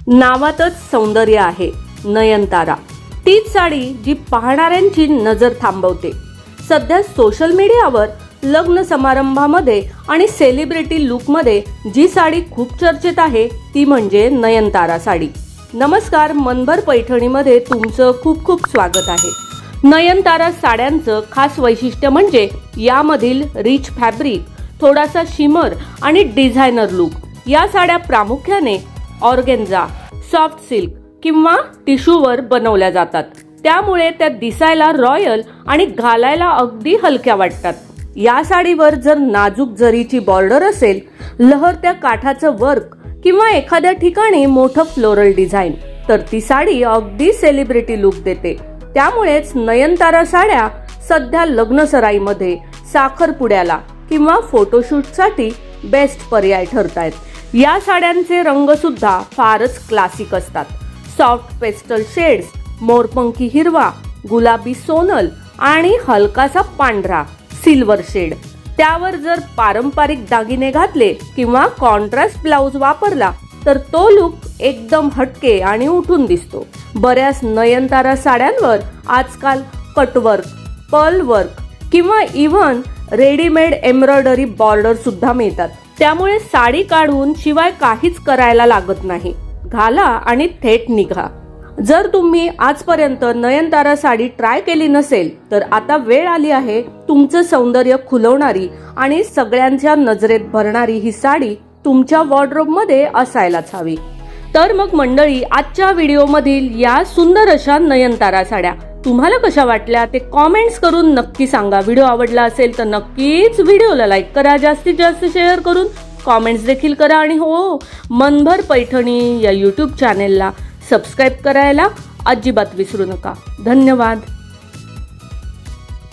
नावातच सौंदर्य आहे. नयनतारा तीच साडी जी पाहणाऱ्यांची नजर थांबवते. सध्या सोशल मीडियावर लग्न समारंभामध्ये आणि सेलिब्रिटी लुकमध्ये जी साडी खूप चर्चेत आहे ती म्हणजे नयनतारा साडी. नमस्कार, मनभर पैठणीमध्ये तुमचं खूप खूप स्वागत आहे. नयनतारा साड्यांचं खास वैशिष्ट्य म्हणजे यामधील रिच फॅब्रिक, थोडासा शिमर आणि डिझायनर लुक. या साड्या प्रामुख्याने ऑर्गेन्झा, सॉफ्ट सिल्क किंवा टिश्यूवर बनवल्या जातात. त्यामुळे त्या दिसायला रॉयल आणि घालायला अगदी हलक्या वाटतात. या साडीवर जर नाजूक जरीची बॉर्डर असेल, लहरत्या काठाचं वर्क किंवा एखाद्या ठिकाणी मोठं फ्लोरल डिझाईन, तर ती साडी अगदी सेलिब्रिटी लुक देते. त्यामुळेच नयनतारा साड्या सध्या लग्नसराईमध्ये, साखरपुड्याला किंवा फोटोशूटसाठी बेस्ट पर्याय ठरतायत. या साड्यांचे रंग सुद्धा फारच क्लासिक असतात. सॉफ्ट पेस्टल शेड्स, मोरपंखी हिरवा, गुलाबी सोनल आणि हलकासा पांढरा सिल्वर शेड. त्यावर जर पारंपरिक दागिने घातले किंवा कॉन्ट्रास्ट ब्लाउज वापरला तर तो लुक एकदम हटके आणि उठून दिसतो. बऱ्याच नयनतारा साड्यांवर आजकाल कटवर्क, पर्ल वर्क किंवा इव्हन रेडीमेड एम्ब्रॉयडरी बॉर्डर सुद्धा मिळतात. त्यामुळे साडी काढून शिवाय काहीच करायला लागत नाही. घाला आणि थेट निघा. जर तुम्ही आजपर्यंत नयनतारा साडी ट्राय केली नसेल तर आता वेळ आली आहे. तुमचं सौंदर्य खुलवणारी आणि सगळ्यांच्या नजरेत भरणारी ही साडी तुमच्या वॉर्डरोबमध्ये असायलाच हवी. तर मग मंडळी, आजच्या व्हिडिओमधील या सुंदर अशा नयनतारा साड्या तुम्हाला कशा वाटल्या ते कॉमेंट्स करून नक्की सांगा. व्हिडिओ आवडला असेल तर नक्कीच व्हिडिओला लाईक करा, जास्तीत जास्त शेअर करून कॉमेंट्स देखील करा आणि हो, मनभर पैठणी या यूट्यूब चॅनेलला सबस्क्राईब करायला अजिबात विसरू नका. धन्यवाद.